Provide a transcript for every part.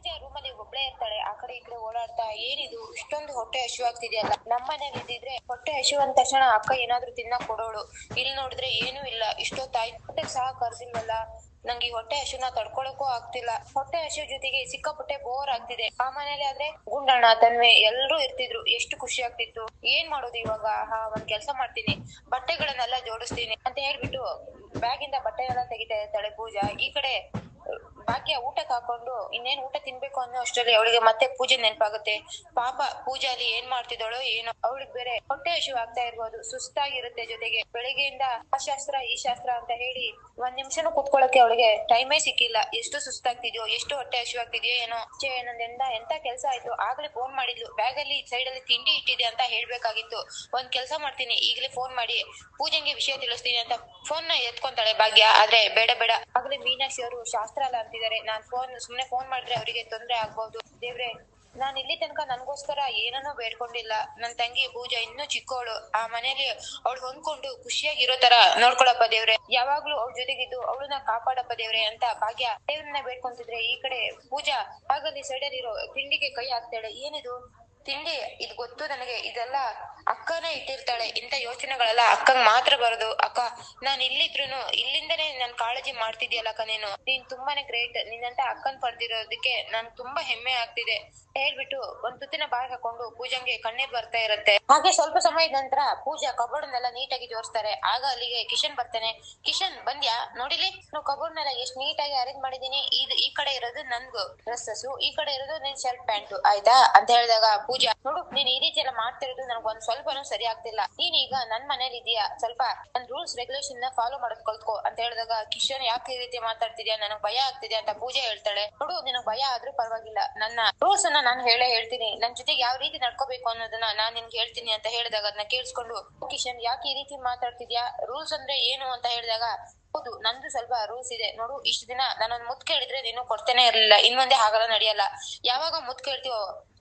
ಪೂಜಾ ರೂಮಲ್ಲಿ ಒಬ್ಳೆ ಇರ್ತಾಳೆ. ಆ ಕಡೆ ಈ ಕಡೆ ಓಡಾಡ್ತಾ ಏನಿದು ಇಷ್ಟೊಂದು ಹೊಟ್ಟೆ ಹಸಿವಾಗ್ತಿದ್ಯಲ್ಲ. ನಮ್ಮನೇಲಿ ಇದ್ದಿದ್ರೆ ಹೊಟ್ಟೆ ಹಸಿವು ಅಂದ ತಕ್ಷಣ ಅಕ್ಕ ಏನಾದ್ರು ತಿನ್ನಕ್ ಕೊಡೋಳು. ಇಲ್ಲಿ ನೋಡಿದ್ರೆ ಏನೂ ಇಲ್ಲ. ಇಷ್ಟೊತ್ತಾಯ್ತು ಹೊಟ್ಟೆಗ್ ಸಹ ಕರ್ದಿಲ್ವಲ್ಲ. ನಂಗೆ ಈ ಹೊಟ್ಟೆ ಹಸಿವನ್ನ ತಡ್ಕೊಳಕ್ಕೂ ಆಗ್ತಿಲ್ಲ. ಹೊಟ್ಟೆ ಹಸಿವು ಜೊತೆಗೆ ಸಿಕ್ಕಾಪಟ್ಟೆ ಬೋರ್ ಆಗ್ತಿದೆ. ಆ ಮನೇಲಿ ಆದ್ರೆ ಗುಂಡಣ್ಣ ತನ್ವಿ ಎಲ್ರೂ ಇರ್ತಿದ್ರು. ಎಷ್ಟು ಖುಷಿ ಆಗ್ತಿತ್ತು. ಏನ್ ಮಾಡೋದು ಇವಾಗ? ಒಂದ್ ಕೆಲ್ಸ ಮಾಡ್ತೀನಿ, ಬಟ್ಟೆಗಳನ್ನೆಲ್ಲ ಜೋಡಿಸ್ತೀನಿ ಅಂತ ಹೇಳ್ಬಿಟ್ಟು ಬ್ಯಾಗಿಂದ ಬಟ್ಟೆನೆಲ್ಲ ತೆಗಿತಾ ಇರ್ತಾಳೆ ಪೂಜಾ. ಈ ಕಡೆ ಭಾಗ್ಯ ಊಟಕ್ಕೆ ಹಾಕೊಂಡು ಇನ್ನೇನ್ ಊಟ ತಿನ್ಬೇಕು ಅನ್ನೋ ಅಷ್ಟರಲ್ಲಿ ಅವಳಿಗೆ ಮತ್ತೆ ಪೂಜೆ ನೆನಪಾಗುತ್ತೆ. ಪಾಪ ಪೂಜಾ ಅಲ್ಲಿ ಏನ್ ಮಾಡ್ತಿದ್ದಾಳೋ ಏನೋ. ಅವಳಿಗೆ ಬೇರೆ ಹೊಟ್ಟೆ ಹಸಿವು ಆಗ್ತಾ ಇರ್ಬೋದು, ಸುಸ್ತಾಗಿರುತ್ತೆ. ಜೊತೆಗೆ ಬೆಳಿಗ್ಗೆಯಿಂದ ಆ ಶಾಸ್ತ್ರ ಈ ಶಾಸ್ತ್ರ ಅಂತ ಹೇಳಿ ಒಂದ್ ನಿಮಿಷನೂ ಕುತ್ಕೊಳ್ಳಕ್ಕೆ ಅವಳಿಗೆ ಟೈಮೇ ಸಿಕ್ಕಿಲ್ಲ. ಎಷ್ಟು ಸುಸ್ತಾಗ್ತಿದ್ಯೋ, ಎಷ್ಟು ಹೊಟ್ಟೆ ಹಸಿವು ಆಗ್ತಿದ್ಯೋ ಏನೋ. ನಂದೆಂದ ಎಂತ ಕೆಲ್ಸ ಆಯ್ತು. ಆಗ್ಲೇ ಫೋನ್ ಮಾಡಿದ್ಲು, ಬ್ಯಾಗ್ ಅಲ್ಲಿ ಸೈಡ್ ಅಲ್ಲಿ ತಿಂಡಿ ಇಟ್ಟಿದೆ ಅಂತ ಹೇಳ್ಬೇಕಾಗಿತ್ತು. ಒಂದ್ ಕೆಲ್ಸ ಮಾಡ್ತೀನಿ, ಈಗಲೇ ಫೋನ್ ಮಾಡಿ ಪೂಜೆಗೆ ವಿಷಯ ತಿಳಿಸ್ತೀನಿ ಅಂತ ಫೋನ್ ನ ಎತ್ಕೊಂತಾಳೆ ಭಾಗ್ಯ. ಆದ್ರೆ ಬೇಡ ಬೇಡ, ಆಗ್ಲೇ ಮೀನಾಕ್ಷಿ ಅವರು ಶಾಸ್ತ್ರ ಅಲ್ಲ ಅಂತಿದ್ದಾರೆ. ನಾನ್ ಸುಮ್ನೆ ಫೋನ್ ಮಾಡಿದ್ರೆ ಅವರಿಗೆ ತೊಂದ್ರೆ ಆಗ್ಬಹುದು. ದೇವ್ರೆ, ನಾನ್ ಇಲ್ಲಿ ತನಕ ನನ್ಗೋಸ್ಕರ ಏನನ್ನೂ ಬೇಡ್ಕೊಂಡಿಲ್ಲ. ನನ್ ತಂಗಿ ಪೂಜಾ ಇನ್ನೂ ಚಿಕ್ಕವಳು. ಆ ಮನೇಲಿ ಅವಳು ಹೊಂದ್ಕೊಂಡು ಖುಷಿಯಾಗಿರೋ ತರ ನೋಡ್ಕೊಳಪ್ಪ ದೇವ್ರೆ. ಯಾವಾಗ್ಲೂ ಅವ್ಳ ಜೊತೆಗಿದ್ದು ಅವಳನ್ನ ಕಾಪಾಡಪ್ಪ ದೇವ್ರೆ ಅಂತ ಭಾಗ್ಯ ದೇವ್ರನ್ನ ಬೇಡ್ಕೊಂತಿದ್ರೆ ಈ ಕಡೆ ಪೂಜಾ ಹಾಗಲ್ಲಿ ಸೈಡಲ್ಲಿ ಇರೋ ತಿಂಡಿಗೆ ಕೈ ಹಾಕ್ತಾಳೆ. ಏನಿದು ತಿಂಡಿ? ಇದು ಗೊತ್ತು ನನಗೆ, ಇದೆಲ್ಲ ಅಕ್ಕನೇ ಇಟ್ಟಿರ್ತಾಳೆ. ಇಂಥ ಯೋಚನೆಗಳೆಲ್ಲ ಅಕ್ಕಂಗ್ ಮಾತ್ರ ಬರೋದು. ಅಕ್ಕ, ನಾನ್ ಇಲ್ಲಿದ್ರುನು ಇಲ್ಲಿಂದನೇ ನನ್ ಕಾಳಜಿ ಮಾಡ್ತಿದ್ಯಲ್ಲ ಅಕ್ಕ. ನೀನ್ ತುಂಬಾನೇ ಗ್ರೇಟ್. ನಿನ್ನಂತ ಅಕ್ಕನ್ ಪಡೆದಿರೋದಕ್ಕೆ ನನ್ ತುಂಬಾ ಹೆಮ್ಮೆ ಆಗ್ತಿದೆ ಹೇಳ್ಬಿಟ್ಟು ಒಂದ್ ತುತ್ತಿನ ಬಾಯ್ ಹಾಕೊಂಡು ಪೂಜಂಗೆ ಕಣ್ಣೀರ್ ಬರ್ತಾ ಇರುತ್ತೆ. ಹಾಗೆ ಸ್ವಲ್ಪ ಸಮಯದ ನಂತರ ಪೂಜಾ ಕಬೋರ್ಡ್ನೆಲ್ಲ ನೀಟಾಗಿ ಜೋಡಿಸ್ತಾರೆ. ಆಗ ಅಲ್ಲಿಗೆ ಕಿಶನ್ ಬರ್ತಾನೆ. ಕಿಶನ್, ಬಂದ್ಯಾ? ನೋಡಿಲಿ, ನಾವು ಕಬೋರ್ಡ್ನೆಲ್ಲ ಎಷ್ಟ್ ನೀಟಾಗಿ ಅರೇಂಜ್ ಮಾಡಿದೀನಿ. ಈ ಕಡೆ ಇರೋದು ನನ್ಗು ಡ್ರೆಸ್ಸಸ್, ಈ ಕಡೆ ಇರೋದು ನಿನ್ ಶರ್ಟ್ ಪ್ಯಾಂಟ್, ಆಯ್ತಾ ಅಂತ ಹೇಳಿದಾಗ ಪೂಜಾ, ನೋಡು ನೀನ್ ಈ ರೀತಿ ಎಲ್ಲ ಮಾಡ್ತಿರೋದು ನನಗ್ ಒಂದ್ ಸ್ವಲ್ಪನೂ ಸರಿ ಆಗ್ತಿಲ್ಲ. ನೀನ್ ಈಗ ನನ್ ಮನೇಲಿ ಇದೀಯಾ, ಸ್ವಲ್ಪ ನನ್ ರೂಲ್ಸ್ ರೆಗ್ಯುಲೇಷನ್ ನ ಫಾಲೋ ಮಾಡೋದ್ ಕಲ್ತ್ಕೋ ಅಂತ ಹೇಳಿದಾಗ ಕಿಶನ್, ಯಾಕೆ ಈ ರೀತಿ ಮಾತಾಡ್ತಿದ್ಯಾ, ನನಗ್ ಭಯ ಆಗ್ತಿದೆ ಅಂತ ಪೂಜಾ ಹೇಳ್ತಾಳೆ. ನೋಡು, ನಿನಗ್ ಭಯ ಆದ್ರೂ ಪರವಾಗಿಲ್ಲ, ನನ್ನ ರೂಲ್ಸ್ ಅನ್ನ ನಾನು ಹೇಳ್ತೀನಿ. ನನ್ ಜೊತೆಗೆ ಯಾವ ರೀತಿ ನಡ್ಕೋಬೇಕು ಅನ್ನೋದನ್ನ ನಾನ್ ನಿನ್ಗೆ ಹೇಳ್ತೀನಿ ಅಂತ ಹೇಳಿದಾಗ ಅದನ್ನ ಕೇಳಿಸ್ಕೊಂಡು ಕಿಶನ್, ಯಾಕೆ ಈ ರೀತಿ ಮಾತಾಡ್ತಿದ್ಯಾ, ರೂಲ್ಸ್ ಅಂದ್ರೆ ಏನು ಅಂತ ಹೇಳಿದಾಗ, ಹೌದು ನಂದು ಸ್ವಲ್ಪ ರೂಲ್ಸ್ ಇದೆ ನೋಡು. ಇಷ್ಟು ದಿನ ನಾನೊಂದ್ ಮುತ್ ಕೇಳಿದ್ರೆ ನೀನು ಕೊಡ್ತೇನೆ ಇರ್ಲಿಲ್ಲ. ಇನ್ಮುಂದೆ ಹಾಗೆಲ್ಲ ನಡೆಯಲ್ಲ. ಯಾವಾಗ ಮುತ್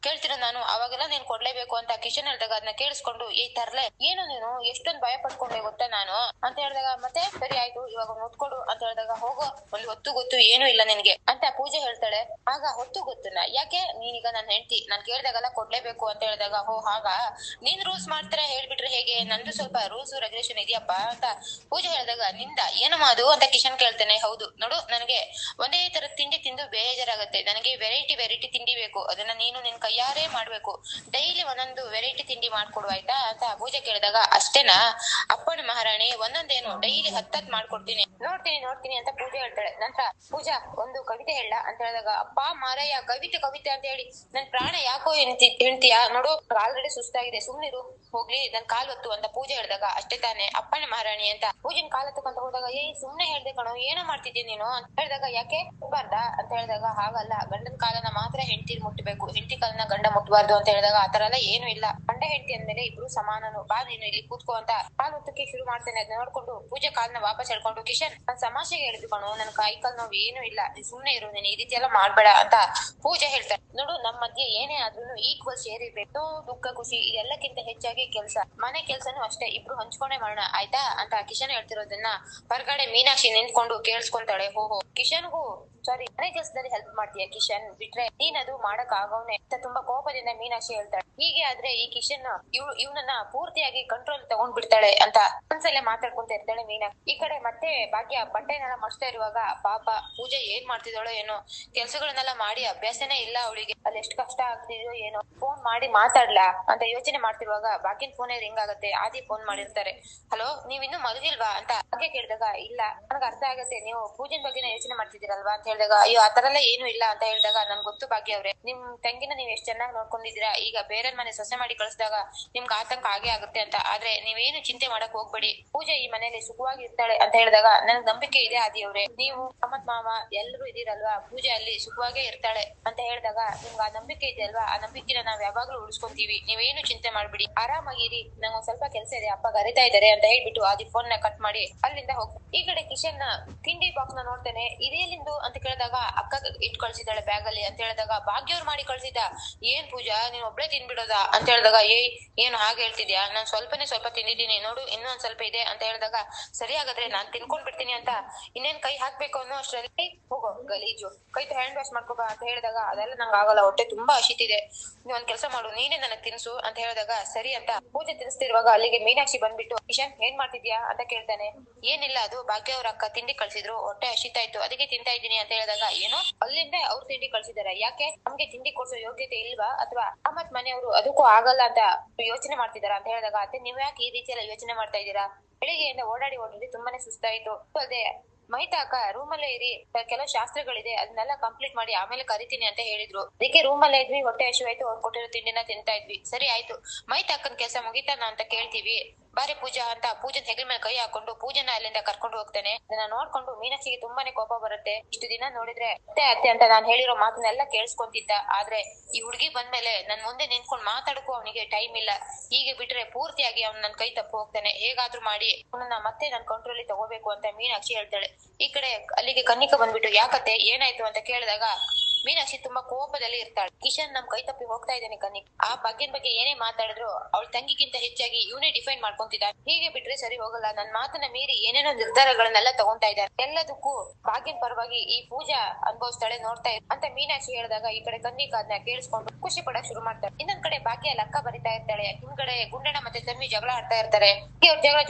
ಕೇಳ್ತಿರೋ ನಾನು ಅವಾಗೆಲ್ಲ ನೀನ್ ಕೊಡ್ಲೇಬೇಕು ಅಂತ ಕಿಶನ್ ಹೇಳಿದಾಗ ಅದನ್ನ ಕೇಳಿಸ್ಕೊಂಡು, ತರ್ಲೆ, ಏನು ನೀನು ಎಷ್ಟೊಂದ್ ಭಯ ಪಡ್ಕೊಂಡೆ ಗೊತ್ತಾ ನಾನು ಅಂತ ಹೇಳಿದಾಗ, ಮತ್ತೆ ಸರಿ ಆಯ್ತು ಇವಾಗ ಮುತ್ ಕೊಡು ಅಂತ ಹೇಳಿದಾಗ, ಹೋಗೋ, ಒಂದ್ ಹೊತ್ತು ಗೊತ್ತು ಏನು ಇಲ್ಲ ನಿನ್ಗೆ ಅಂತ ಪೂಜೆ ಹೇಳ್ತಾಳೆ. ಆಗ ಹೊತ್ತು ಗೊತ್ತುನ ಯಾಕೆ, ನೀನೀಗ ನನ್ ಹೆಂಡ್ತಿ, ನಾನ್ ಕೇಳ್ದಾಗೆಲ್ಲ ಕೊಡ್ಲೇಬೇಕು ಅಂತ ಹೇಳಿದಾಗ, ಹಾಗ ನೀನ್ ರೂಲ್ಸ್ ಮಾಡ್ತೀರಾ ಹೇಳ್ಬಿಟ್ರೆ ಹೇಗೆ, ನಂದು ಸ್ವಲ್ಪ ರೂಲ್ಸ್ ರೆಗ್ಯುಲೇಷನ್ ಇದೆಯಪ್ಪ ಅಂತ ಪೂಜೆ ಹೇಳಿದಾಗ, ನಿಂದ ಏನು ಮಾಡು ಅಂತ ಕಿಶನ್ ಕೇಳ್ತಾನೆ. ಹೌದು ನೋಡು, ನನಗೆ ಒಂದೇ ತರ ತಿಂಡಿ ತಿಂದು ಬೇಜಾರಾಗತ್ತೆ. ನನಗೆ ವೆರೈಟಿ ತಿಂಡಿ ಬೇಕು. ಅದನ್ನ ನೀನು ನಿನ್ ಕೈಯಾರೆ ಮಾಡ್ಬೇಕು. ಡೈಲಿ ಒಂದೊಂದು ವೆರೈಟಿ ತಿಂಡಿ ಮಾಡ್ಕೊಡು ಆಯ್ತಾ ಅಂತ ಪೂಜೆ ಕೇಳಿದಾಗ, ಅಷ್ಟೇನಾ ಅಪ್ಪನ ಮಹಾರಾಣಿ, ಒಂದೊಂದೇನು ಡೈಲಿ 10 ಮಾಡ್ಕೊಡ್ತೀನಿ, ನೋಡ್ತೀನಿ ಅಂತ ಪೂಜೆ ಹೇಳ್ತಾಳೆ. ನಂತರ ಪೂಜಾ, ಒಂದು ಕವಿತೆ ಹೇಳ ಅಂತ ಹೇಳಿದಾಗ, ಅಪ್ಪ ಮಾರಯ್ಯ, ಕವಿತೆ ಅಂತ ಹೇಳಿ ನನ್ ಪ್ರಾಣ ಯಾಕೋ ಹೇಳ್ತೀಯಾ? ನೋಡು ಆಲ್ರೆಡಿ ಸುಸ್ತಾಗಿದೆ, ಸುಮ್ನಿರು, ಹೋಗ್ಲಿ ನನ್ ಕಾಲ್ ಹೊತ್ತು ಅಂತ ಪೂಜೆ ಹೇಳಿದಾಗ, ಅಷ್ಟೇ ತಾನೆ ಅಪ್ಪನ ಮಹಾರಾಣಿ ಅಂತ ಪೂಜೆನ್ ಕಾಲ್ ಹತ್ತಕ್ಕಂತ ಹೋದಾಗ, ಸುಮ್ನೆ ಹೇಳ್ದೆ ಕಣೋ, ಏನೋ ಮಾಡ್ತಿದ್ಯಾ ನೀನು ಅಂತ ಹೇಳಿದಾಗ, ಯಾಕೆ ಮುಟ್ಬಾರ್ದಾ ಅಂತ ಹೇಳಿದಾಗ, ಹಾಗಲ್ಲ, ಗಂಡನ ಕಾಲನ್ನ ಮಾತ್ರ ಹೆಂಡತಿ ಮುಟ್ಬೇಕು, ಹೆಂಡತಿ ಕಾಲನ್ನ ಗಂಡ ಮುಟ್ಬಾರ್ದು ಅಂತ ಹೇಳಿದಾಗ, ಆತರ ಎಲ್ಲ ಏನು ಇಲ್ಲ, ಗಂಡ ಹೆಂಡತಿ ಅಂದ್ಮೇಲೆ ಇಬ್ರು ಸಮಾನನು, ಬಾ ನೀನು ಇಲ್ಲಿ ಕೂತ್ಕೋ ಅಂತ ಕಾಲ್ ಹೊತ್ತಕ್ಕೆ ಶುರು ಮಾಡ್ತೇನೆ. ಅದನ್ನ ನೋಡ್ಕೊಂಡು ಪೂಜೆ ಕಾಲ್ನ ವಾಪಸ್ ಹೇಳ್ಕೊಂಡು, ಕಿಶನ್, ನಾನ್ ತಮಾಷೆಗೆ ಹೇಳಿದ್ದು ಕಣೋ, ನನ್ ಕೈ ಕಾಲ್ ನೋವು ಏನು ಇಲ್ಲ, ನೀನ್ ಸುಮ್ನೆ ಇರು, ನೀನ್ ಈ ರೀತಿ ಎಲ್ಲ ಮಾಡ್ಬೇಡ ಅಂತ ಪೂಜೆ ಹೇಳ್ತಾರೆ. ನೋಡು, ನಮ್ ಮಧ್ಯೆ ಏನೇ ಆದ್ರೂ ಈಕ್ವಲ್ ಶೇರ್ ಇರ್ಬೇಕು. ದುಃಖ ಖುಷಿ ಇದೆಲ್ಲಕ್ಕಿಂತ ಹೆಚ್ಚಾಗಿ ಕೆಲ್ಸ, ಮನೆ ಕೆಲ್ಸನೂ ಅಷ್ಟೇ, ಇಬ್ರು ಹಂಚ್ಕೊಂಡೆ ಮಾಡೋಣ ಆಯ್ತಾ ಅಂತ ಕಿಶನ್ ಹೇಳ್ತಿರೋದನ್ನ ಹೊರಗಡೆ ಮೀನಾಕ್ಷಿ ನಿಂತ್ಕೊಂಡು ಕೇಳಿಸ್ಕೊಂತಾಳೆ. ಓಹೋ, ಕಿಶನ್ಗೂ ಸಾರಿ, ಮನೆ ಕೆಲ್ಸದಲ್ಲಿ ಹೆಲ್ಪ್ ಮಾಡ್ತೀಯ ಕಿಶನ್, ಬಿಟ್ರೆ ನೀನ್ ಅದು ಮಾಡಕ್ ಆಗೋನೆ ಅಂತ ತುಂಬಾ ಕೋಪದಿಂದ ಮೀನಾಕ್ಷಿ ಹೇಳ್ತಾಳೆ. ಹೀಗೆ ಆದ್ರೆ ಈ ಕಿಶನ್ ಇವ್ನನ್ನ ಪೂರ್ತಿಯಾಗಿ ಕಂಟ್ರೋಲ್ ತಗೊಂಡ್ ಬಿಡ್ತಾಳೆ ಅಂತ ಮನ್ಸಲ್ಲೇ ಮಾತಾಡ್ಕೊಂತ ಇರ್ತಾಳೆ ಮೀನಾಕ್ಷಿ. ಈ ಕಡೆ ಮತ್ತೆ ಭಾಗ್ಯ ಬಟ್ಟೆನೆಲ್ಲ ಮಡ್ಸ್ತಾ ಇರುವಾಗ, ಪಾಪ ಪೂಜೆ ಏನ್ ಮಾಡ್ತಿದ್ದಾಳೋ ಏನೋ, ಕೆಲ್ಸಗಳನ್ನೆಲ್ಲ ಮಾಡಿ ಅಭ್ಯಾಸನೇ ಇಲ್ಲ ಅವಳಿಗೆ, ಅಲ್ಲಿ ಎಷ್ಟು ಕಷ್ಟ ಆಗ್ತಿದ್ಯೋ ಏನೋ. ಫೋನ್ ಮಾಡಿ ಮಾತಾಡ್ಲಾ ಅಂತ ಯೋಚನೆ ಮಾಡ್ತಿರುವಾಗ ಭಾಗ್ಯನ್ ಫೋನೇ ರಿಂಗ್ ಆಗುತ್ತೆ. ಆದಿ ಫೋನ್ ಮಾಡಿರ್ತಾರೆ. ಹಲೋ, ನೀವಿನ್ನೂ ಮಲಗಿಲ್ವಾ ಅಂತ ಭಾಗ್ಯ ಕೇಳಿದಾಗ, ಇಲ್ಲ, ನನಗೆ ಅರ್ಥ ಆಗತ್ತೆ, ನೀವು ಪೂಜೆನ್ ಬಗ್ಗೆನೇ ಯೋಚನೆ ಮಾಡ್ತಿದ್ದೀರಲ್ವಾ ಅಂತ ಹೇಳಿದಾಗ, ಅಯ್ಯೋ ಆತರ ಎಲ್ಲ ಏನು ಇಲ್ಲ ಅಂತ ಹೇಳಿದಾಗ, ನನ್ ಗೊತ್ತು ಭಾಗ್ಯ ಅವ್ರೆ, ನಿಮ್ ತಂಗಿನ ನೀವ್ ಎಷ್ಟ್ ಚೆನ್ನಾಗಿ ನೋಡ್ಕೊಂಡಿದೀರಾ, ಈಗ ಬೇರೆ ಮನೆ ಸೊಸೆ ಮಾಡಿ ಕಳಿಸಿದಾಗ ನಿಮ್ಗೆ ಆತಂಕ ಆಗೇ ಆಗುತ್ತೆ ಅಂತ. ಆದ್ರೆ ನೀವೇನು ಚಿಂತೆ ಮಾಡಕ್ ಹೋಗ್ಬೇಡಿ, ಪೂಜೆ ಈ ಮನೇಲಿ ಸುಖವಾಗಿ ಇರ್ತಾಳೆ ಅಂತ ಹೇಳಿದಾಗ, ನನ್ಗ್ ನಂಬಿಕೆ ಇದೆ ಆದಿ ಅವ್ರೆ, ನೀವು ಅಮ್ಮತ್ ಮಾವ ಎಲ್ಲರೂ ಇದೀರಲ್ವಾ, ಪೂಜೆ ಅಲ್ಲಿ ಸುಖವಾಗೇ ಇರ್ತಾಳೆ ಅಂತ ಹೇಳಿದಾಗ, ನಿಮ್ಗೆ ಆ ನಂಬಿಕೆ ಇದೆ ಅಲ್ವಾ, ಆ ನಂಬಿಕೆನ ನಾವ್ ಯಾವಾಗ್ಲೂ ಉಳಿಸ್ಕೊಂತೀವಿ, ನೀವೇನು ಚಿಂತೆ ಮಾಡ್ಬಿಡಿ, ಆರಾಮಾಗಿರಿ, ನಂಗ್ ಒಂದ್ ಸ್ವಲ್ಪ ಕೆಲಸ ಇದೆ, ಅಪ್ಪ ಕರಿತಾ ಇದಾರೆ ಅಂತ ಹೇಳ್ಬಿಟ್ಟು ಆದಿ ಫೋನ್ ನ ಕಟ್ ಮಾಡಿ ಅಲ್ಲಿಂದ ಹೋಗ್ತಾರೆ. ಈ ಕಡೆ ಕಿಶನ್ ತಿಂಡಿ ಬಾಕ್ಸ್ ನ ನೋಡ್ತಾನೆ. ಇದೇಲಿಂದು ಅಂತ ಕೇಳಿದಾಗ ಅಕ್ಕ ಇಟ್ ಕಳ್ಸಿದಾಳೆ ಬ್ಯಾಗ್ ಅಲ್ಲಿ ಅಂತ ಹೇಳಿದಾಗ ಭಾಗ್ಯ ಅವ್ರು ಮಾಡಿ ಕಳ್ಸಿದ್ದ. ಏನ್ ಪೂಜಾ ನೀನ್ ಒಬ್ಳೆ ತಿನ್ಬಿಡೋದಾ ಅಂತ ಹೇಳಿದಾಗ ಏನ್ ಹಾಗೆ ಹೇಳ್ತಿದ್ಯಾ, ನಾನ್ ಸ್ವಲ್ಪ ತಿಂದಿದ್ದೀನಿ ನೋಡು, ಇನ್ನೊಂದ್ ಸ್ವಲ್ಪ ಇದೆ ಅಂತ ಹೇಳಿದಾಗ ಸರಿ ಹಾಗಾದ್ರೆ ನಾನ್ ತಿನ್ಕೊಂಡ್ ಬಿಡ್ತೀನಿ ಅಂತ ಇನ್ನೇನ್ ಕೈ ಹಾಕ್ಬೇಕು ಅನ್ನೋ ಅಷ್ಟ್ರಲ್ಲಿ ಹೋಗೋ ಗಲೀಜು ಕೈ ಹ್ಯಾಂಡ್ ವಾಶ್ ಮಾಡ್ಕೋಬಾ ಅಂತ ಹೇಳಿದಾಗ ಅದೆಲ್ಲ ನಂಗೆ ಆಗಲ್ಲ, ಹೊಟ್ಟೆ ತುಂಬಾ ಹಸಿತಿದೆ, ನೀವ್ ಒಂದ್ ಕೆಲಸ ಮಾಡು ನೀನೇ ನನಗ್ ತಿನ್ಸು ಅಂತ ಹೇಳಿದಾಗ ಸರಿ ಅಂತ ಪೂಜೆ ತಿನ್ಸ್ತಿರುವಾಗ ಅಲ್ಲಿಗೆ ಮೀನಾಕ್ಷಿ ಬಂದ್ಬಿಟ್ಟು ಕಿಶನ್ ಏನ್ ಮಾಡ್ತಿದ್ಯಾ ಅಂತ ಕೇಳ್ತಾನೆ. ಏನಿಲ್ಲ, ಅದು ಭಾಗ್ಯ ಅವ್ರ ಅಕ್ಕ ತಿಂಡಿ ಕಳ್ಸಿದ್ರು, ಹೊಟ್ಟೆ ಹಸಿತಾ ಇತ್ತು ಅದಕ್ಕೆ ತಿಂತಾ ಇದ್ದೀನಿ ಅಂತ ಹೇಳಿದಾಗ ಏನೋ ಅಲ್ಲಿಂದ ಅವ್ರು ತಿಂಡಿ ಕಳ್ಸಿದಾರೆ, ಯಾಕೆ ನಮ್ಗೆ ತಿಂಡಿ ಕೊಡ್ಸೋ ಯೋಗ್ಯತೆ ಇಲ್ವಾ ಅಥವಾ ಮತ್ ಮನೆಯವರು ಅದಕ್ಕೂ ಆಗಲ್ಲ ಅಂತ ಯೋಚನೆ ಮಾಡ್ತಿದಾರ ಅಂತ ಹೇಳಿದಾಗ ಅತ್ತೆ ನೀವ್ ಯಾಕೆ ಈ ರೀತಿ ಎಲ್ಲ ಯೋಚನೆ ಮಾಡ್ತಾ ಇದ್ದೀರಾ, ಬೆಳಿಗ್ಗೆಯಿಂದ ಓಡಾಡಿ ತುಂಬಾನೇ ಸುಸ್ತಾಯ್ತು, ಅದೇ ಮಹಿತಾ ಅಕ್ಕ ರೂಮಲ್ಲೇ ಇರಿ, ಕೆಲವು ಶಾಸ್ತ್ರಗಳಿದೆ ಅದನ್ನೆಲ್ಲ ಕಂಪ್ಲೀಟ್ ಮಾಡಿ ಆಮೇಲೆ ಕರಿತೀನಿ ಅಂತ ಹೇಳಿದ್ರು, ಅದಕ್ಕೆ ರೂಮಲ್ಲೇ ಇದ್ವಿ, ಹೊಟ್ಟೆ ಹಸಿವಾಯ್ತು, ಅವ್ರು ಕೊಟ್ಟಿರೋ ತಿಂಡಿನ ತಿಂತಾ ಇದ್ವಿ. ಸರಿ ಆಯ್ತು, ಮಹಿತಾ ಅಕ್ಕನ್ ಕೆಲಸ ಮುಗಿತಾನ ಅಂತ ಕೇಳ್ತೀವಿ, ಬಾರಿ ಪೂಜಾ ಅಂತ ಪೂಜನ್ ಹೆಗಲ ಮೇಲೆ ಕೈ ಹಾಕೊಂಡು ಪೂಜನ ಅಲ್ಲಿಂದ ಕರ್ಕೊಂಡು ಹೋಗ್ತಾನೆ. ಅದನ್ನ ನೋಡ್ಕೊಂಡು ಮೀನಾಕ್ಷಿಗೆ ತುಂಬಾನೇ ಕೋಪ ಬರುತ್ತೆ. ಇಷ್ಟು ದಿನ ನೋಡಿದ್ರೆ ಅತ್ತೆ ಅತ್ತೆ ಅಂತ ನಾನ್ ಹೇಳಿರೋ ಮಾತನ್ನೆಲ್ಲ ಕೇಳಿಸ್ಕೊಂತಿದ್ದ, ಆದ್ರೆ ಈ ಹುಡ್ಗಿ ಬಂದ್ಮೇಲೆ ನನ್ ಮುಂದೆ ನಿಂತ್ಕೊಂಡ್ ಮಾತಾಡಕ್ಕೂ ಅವನಿಗೆ ಟೈಮ್ ಇಲ್ಲ, ಹೀಗೆ ಬಿಟ್ರೆ ಪೂರ್ತಿಯಾಗಿ ಅವ್ನ್ ನನ್ ಕೈ ತಪ್ಪು ಹೋಗ್ತಾನೆ, ಹೇಗಾದ್ರೂ ಮಾಡಿ ಅವನನ್ನ ಮತ್ತೆ ನನ್ ಕಂಟ್ರೋಲ್ ತಗೋಬೇಕು ಅಂತ ಮೀನಾಕ್ಷಿ ಹೇಳ್ತಾಳೆ. ಈ ಕಡೆ ಅಲ್ಲಿಗೆ ಕನ್ನಿಕಾ ಬಂದ್ಬಿಟ್ಟು ಯಾಕತ್ತೆ ಏನಾಯ್ತು ಅಂತ ಕೇಳಿದಾಗ ಮೀನಾಕ್ಷಿ ತುಂಬಾ ಕೋಪದಲ್ಲಿ ಇರ್ತಾಳೆ. ಕಿಶನ್ ನಮ್ ಕೈ ತಪ್ಪಿ ಹೋಗ್ತಾ ಇದ್ದಾನೆ ಕನ್ನಿಕ್, ಆ ಭಾಗ್ಯನ್ ಬಗ್ಗೆ ಏನೇ ಮಾತಾಡಿದ್ರು ಅವಳ ತಂಗಿಗಿಂತ ಹೆಚ್ಚಾಗಿ ಇವನೇ ಡಿಫೈನ್ ಮಾಡ್ಕೊಂತಿದ್ದಾನೆ, ಹೀಗೆ ಬಿಟ್ರೆ ಸರಿ ಹೋಗಲ್ಲ, ನನ್ ಮಾತನ್ನ ಮೀರಿ ಏನೇನೋ ನಿರ್ಧಾರಗಳನ್ನೆಲ್ಲ ತಗೊಂತಾ ಇದ್ದಾನೆ, ಎಲ್ಲದಕ್ಕೂ ಭಾಗ್ಯನ್ ಪರವಾಗಿ ಈ ಪೂಜಾ ಅನುಭವಿಸ್ತಾಳೆ ನೋಡ್ತಾ ಅಂತ ಮೀನಾಕ್ಷಿ ಹೇಳಿದಾಗ ಈ ಕಡೆ ಕನ್ನಿಕಾ ಅದನ್ನ ಕೇಳಿಸ್ಕೊಂಡು ಖುಷಿ ಪಡಕ್ ಶುರು ಮಾಡ್ತಾಳೆ. ಇನ್ನೊಂದ್ ಕಡೆ ಭಾಗ್ಯ ಲೆಕ್ಕ ಬರಿತಾ ಇರ್ತಾಳೆ, ಹಿಂದ್ಗಡೆ ಗುಂಡಣ್ಣ ಮತ್ತೆ ತನ್ವಿ ಜಗಳ ಆಡ್ತಾ ಇರ್ತಾರೆ. ಅವ್ರ ಜಗಳ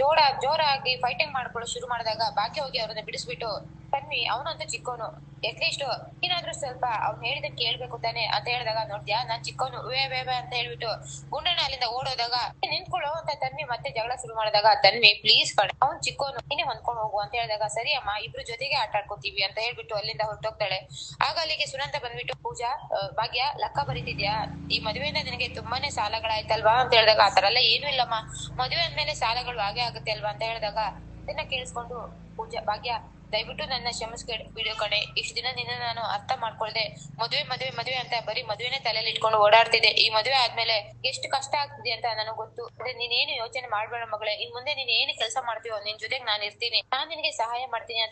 ಜೋರಾಗಿ ಫೈಟಿಂಗ್ ಮಾಡ್ಕೊಳ್ಳೋ ಶುರು ಮಾಡಿದಾಗ ಭಾಗ್ಯ ಹೋಗಿ ಅವ್ರನ್ನ ಬಿಡಿಸ್ಬಿಟ್ಟು ತನ್ವಿ ಅವನಂತೂ ಚಿಕ್ಕೋನು, ಅಟ್ಲೀಸ್ಟ್ ಏನಾದ್ರೂ ಸ್ವಲ್ಪ ಅವ್ನ್ ಹೇಳಿದ ಕೇಳ್ಬೇಕು ತಾನೆ ಅಂತ ಹೇಳಿದಾಗ ನೋಡ್ದ್ಯಾ ನಾನ್ ಚಿಕ್ಕೋನು ವೇ ಅಂತ ಹೇಳ್ಬಿಟ್ಟು ಗುಂಡಣ್ಣ ಅಲ್ಲಿಂದ ಓಡೋದಾಗ ನಿಂತ್ಕೊಳ್ಳೋ ಅಂತ ತನ್ವಿ ಮತ್ತೆ ಜಗಳ ಶುರು ಮಾಡಿದಾಗ ತನ್ವಿ ಪ್ಲೀಸ್ ಕಣೆ ಅವ್ನ್ ಚಿಕ್ಕೋನು ನೀನೇ ಹೊಂದ್ಕೊಂಡು ಹೋಗು ಅಂತ ಹೇಳಿದಾಗ ಸರಿ ಅಮ್ಮ ಇಬ್ರು ಜೊತೆಗೆ ಆಟ ಆಡ್ಕೋತೀವಿ ಅಂತ ಹೇಳ್ಬಿಟ್ಟು ಅಲ್ಲಿಂದ ಹೊರಟೋಗ್ತಾಳೆ. ಆಗ ಅಲ್ಲಿಗೆ ಸುನಂದ ಬಂದ್ಬಿಟ್ಟು ಪೂಜಾ ಭಾಗ್ಯ ಲೆಕ್ಕ ಬರೀತಿದ್ಯಾ, ಈ ಮದುವೆಯಿಂದ ನಿನಗೆ ತುಂಬಾನೇ ಸಾಲಗಳಾಯ್ತಲ್ವಾ ಅಂತ ಹೇಳಿದಾಗ ಆತರ ಎಲ್ಲ ಏನು ಇಲ್ಲಮ್ಮ, ಮದುವೆ ಅಂದ್ಮೇಲೆ ಸಾಲಗಳು ಹಾಗೆ ಆಗುತ್ತೆ ಅಲ್ವಾ ಅಂತ ಹೇಳಿದಾಗ ಇದನ್ನ ಕೇಳಿಸ್ಕೊಂಡು ಪೂಜಾ ಭಾಗ್ಯ ದಯವಿಟ್ಟು ನನ್ನ ಕ್ಷಮಿಸ್ಬಿಡು ಕಣೆ, ಇಷ್ಟು ದಿನ ನಿನ್ನ ನಾನು ಅರ್ಥ ಮಾಡ್ಕೊಳ್ದೆ ಮದುವೆ ಅಂತ ಬರೀ ಮದುವೆನೇ ತಲೆಯಲ್ಲಿ ಇಟ್ಕೊಂಡು ಓಡಾಡ್ತಿದ್ದೆ, ಈ ಮದುವೆ ಆದ್ಮೇಲೆ ಎಷ್ಟು ಕಷ್ಟ ಆಗ್ತಿದೆ ಅಂತ ನನಗೆ ಗೊತ್ತು, ಅದೇ ನೀನೇನು ಯೋಚನೆ ಮಾಡ್ಬೇಡ ಮಗಳೇ, ಇನ್ ಮುಂದೆ ನೀನ್ ಏನು ಕೆಲಸ ಮಾಡ್ತೀಯೋ ನಿನ್ ಜೊತೆಗೆ ನಾನು ಇರ್ತೀನಿ, ನಾನ್ ನಿನ್ಗೆ ಸಹಾಯ ಮಾಡ್ತೀನಿ ಅಂತ